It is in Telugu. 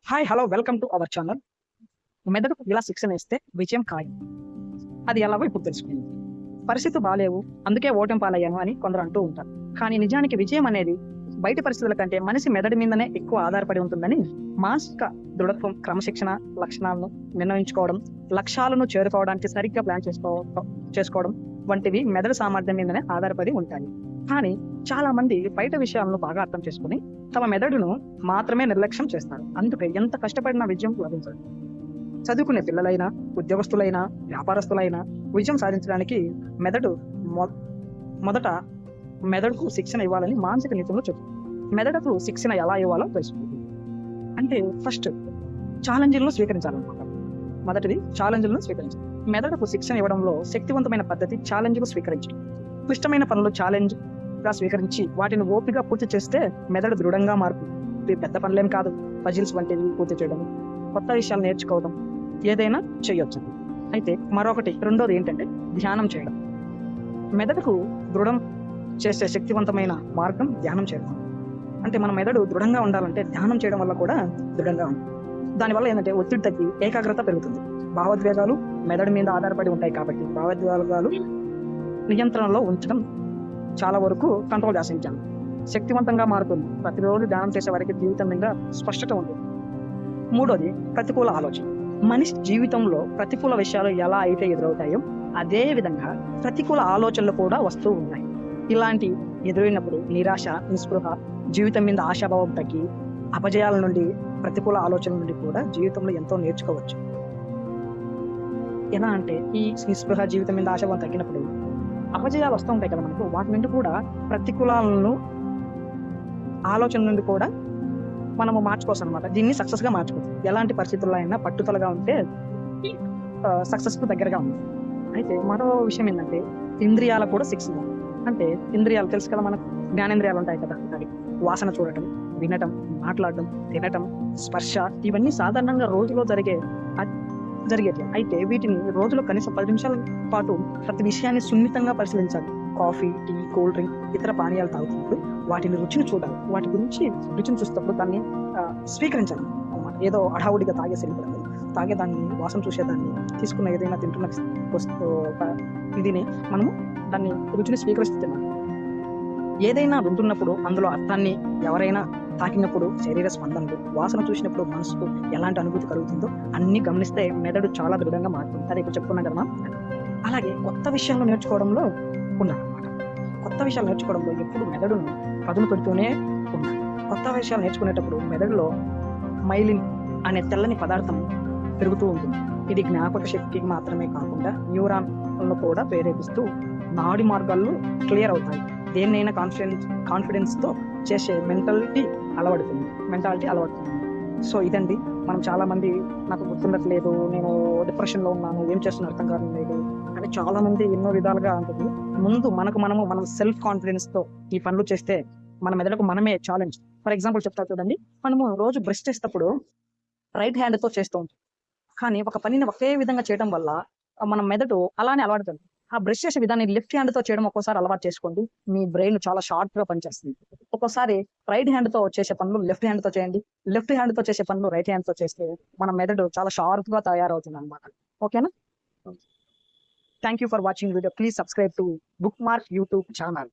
Hi hello welcome to our channel. మెదడుకు ఇలా శిక్షణ ఇస్తే విజయం ఖాయం. అది ఎలాగో ఇప్పుడు తెలుసుకుంది. పరిస్థితులు బాలేవు, అందుకే ఓటమి పాలయ్యాను అని కొందరు అంటూ ఉంటారు. కానీ నిజానికి విజయం అనేది బయట పరిస్థితుల కంటే మనిషి మెదడు మీదనే ఎక్కువ ఆధారపడి ఉంటుందని, మానసిక దృఢత్వం, క్రమశిక్షణ, లక్షణాలను నిర్ణయించుకోవడం, లక్ష్యాలను చేరుకోవడానికి సరిగ్గా ప్లాన్ చేసుకోవడం వంటివి మెదడు సామర్థ్యం మీదనే ఆధారపడి ఉంటాయి. కానీ చాలా మంది బయట విషయాలను బాగా అర్థం చేసుకుని తమ మెదడును మాత్రమే నిర్లక్ష్యం చేస్తారు. అందుకే ఎంత కష్టపడినా విజయం లభించదు. చదువుకునే పిల్లలైనా, ఉద్యోగస్తులైనా, వ్యాపారస్తులైనా విజయం సాధించడానికి మొదట మెదడుకు శిక్షణ ఇవ్వాలని మానసిక నిపుణులు చెప్తారు. మెదడుకు శిక్షణ ఎలా ఇవ్వాలో తెలుసుకుంటుంది. అంటే ఫస్ట్ ఛాలెంజ్లను స్వీకరించాలన్నమాట. మొదటిది ఛాలెంజ్లను స్వీకరించాలి. మెదడుకు శిక్షణ ఇవ్వడంలో శక్తివంతమైన పద్ధతి ఛాలెంజ్లు స్వీకరించడం. క్లిష్టమైన పనులు ఛాలెంజ్ గా స్వీకరించి వాటిని ఓపిక పూర్తి చేస్తే మెదడు దృఢంగా మారుతుంది. పెద్ద పనులేం కాదు, పజిల్స్ వంటివి పూర్తి చేయడం, కొత్త విషయాలు నేర్చుకోవడం, ఏదైనా చేయొచ్చు. అయితే రెండోది ఏంటంటే ధ్యానం చేయడం. మెదడుకు దృఢం చేసే శక్తివంతమైన మార్గం ధ్యానం చేయడం. అంటే మన మెదడు దృఢంగా ఉండాలంటే ధ్యానం చేయడం వల్ల కూడా దృఢంగా ఉంటుంది. దానివల్ల ఏంటంటే ఒత్తిడి తగ్గి ఏకాగ్రత పెరుగుతుంది. భావోద్వేగాలు మెదడు మీద ఆధారపడి ఉంటాయి కాబట్టి భావోద్వేగాలు నియంత్రణలో ఉంచడం చాలా వరకు కంట్రోల్ చేసించాను. శక్తివంతంగా మారుతుంది. ప్రతిరోజు ధ్యానం చేసే వారికి జీవితం మీద స్పష్టత ఉంటుంది. మూడోది ప్రతికూల ఆలోచన. మనిషి జీవితంలో ప్రతికూల విషయాలు ఎలా అయితే ఎదురవుతాయో అదే విధంగా ప్రతికూల ఆలోచనలు కూడా వస్తూ ఉన్నాయి. ఇలాంటి ఎదురైనప్పుడు నిరాశ, నిస్పృహ, జీవితం మీద ఆశాభావం తగ్గి, అపజయాల నుండి, ప్రతికూల ఆలోచనల నుండి కూడా జీవితంలో ఎంతో నేర్చుకోవచ్చు. ఎలా అంటే ఈ నిస్పృహ, జీవితం మీద ఆశాభావం తగ్గినప్పుడు అపజయాలు వస్తూ ఉంటాయి కదా మనకు. వాటి నుండి కూడా ప్రతికూలాలను ఆలోచన నుండి కూడా మనము మార్చుకోవచ్చు అనమాట. దీన్ని సక్సెస్ గా మార్చుకోవచ్చు. ఎలాంటి పరిస్థితుల్లో అయినా పట్టుదలగా ఉంటే సక్సెస్ కు దగ్గరగా ఉంది. అయితే మరో విషయం ఏంటంటే ఇంద్రియాల కూడా శిక్షణ. అంటే ఇంద్రియాలు తెలుసు కదా మనకు, జ్ఞానేంద్రియాలు ఉంటాయి కదా. అవి వాసన చూడటం, వినటం, మాట్లాడటం, తినటం, స్పర్శ, ఇవన్నీ సాధారణంగా రోజులో జరిగేది. అయితే వీటిని రోజులో కనీసం 10 నిమిషాల పాటు ప్రతి విషయాన్ని సున్నితంగా పరిశీలించాలి. కాఫీ, టీ, కూల్ డ్రింక్, ఇతర పానీయాలు తాగుతున్నప్పుడు వాటిని రుచిని చూడాలి. వాటి గురించి రుచిని చూసేటప్పుడు దాన్ని స్వీకరించాలి అన్నమాట. ఏదో అడావుడిగా తాగేసేటప్పుడు తాగేదాన్ని, వాసన చూసేదాన్ని, తీసుకున్న ఏదైనా తింటున్న ఇదిని మనము దాన్ని రుచిని స్వీకరిస్తున్నాం. ఏదైనా వింటున్నప్పుడు అందులో అర్థాన్ని, ఎవరైనా తాకినప్పుడు శరీర స్పందనలు, వాసన చూసినప్పుడు మనసుకు ఎలాంటి అనుభూతి కలుగుతుందో అన్ని గమనిస్తే మెదడు చాలా దృఢంగా మారుతుంది. అదే ఇప్పుడు చెప్పుకున్నాం కదా. అలాగే కొత్త విషయాలు నేర్చుకోవడంలో ఉండాలన్నమాట. కొత్త విషయాలు నేర్చుకోవడంలో ఎప్పుడు మెదడును పదును పెడుతూనే ఉండాలి. కొత్త విషయాలు నేర్చుకునేటప్పుడు మెదడులో మైలిన్ అనే తెల్లని పదార్థం పెరుగుతూ ఉంటుంది. ఇది జ్ఞాపక శక్తికి మాత్రమే కాకుండా న్యూరాన్లను కూడా ప్రేరేపిస్తూ నాడి మార్గాలు క్లియర్ అవుతాయి. దేన్నైనా కాన్ఫిడెన్స్ తో చేసే మెంటాలిటీ అలవడుతుంది. సో ఇదండి. మనం చాలా మంది నాకు గుర్తుండట్లేదు, నేను డిప్రెషన్ లో ఉన్నాను, ఏం చేస్తున్నా అర్థం కావట్లేదు అని చాలా మంది ఎన్నో విధాలుగా ఉంటుంది. ముందు మనం సెల్ఫ్ కాన్ఫిడెన్స్ తో ఈ పనులు చేస్తే మన మెదడుకు మనమే ఛాలెంజ్. ఫర్ ఎగ్జాంపుల్ చెప్తా చూడండి. మనము రోజు బ్రష్ చేసేటప్పుడు రైట్ హ్యాండ్ తో చేస్తూ ఉంటాం. కానీ ఒక పనిని ఒకే విధంగా చేయడం వల్ల మన మెదడు అలానే అలవాడుతుంది. ఆ బ్రష్ చేసే విధాన్ని లెఫ్ట్ హ్యాండ్ తో చేయడం ఒక్కోసారి అలవాటు చేసుకోండి. మీ బ్రెయిన్ చాలా షార్ప్ గా పనిచేస్తుంది. ఒక్కోసారి రైట్ హ్యాండ్ తో చేసే పనులు లెఫ్ట్ హ్యాండ్ తో చేయండి. లెఫ్ట్ హ్యాండ్ తో చేసే పనులు రైట్ హ్యాండ్ తో చేస్తే మన మెదడు చాలా షార్ప్ గా తయారవుతుంది అనమాట. ఓకేనా? Thank you for watching video. Please subscribe to book mark YouTube channel.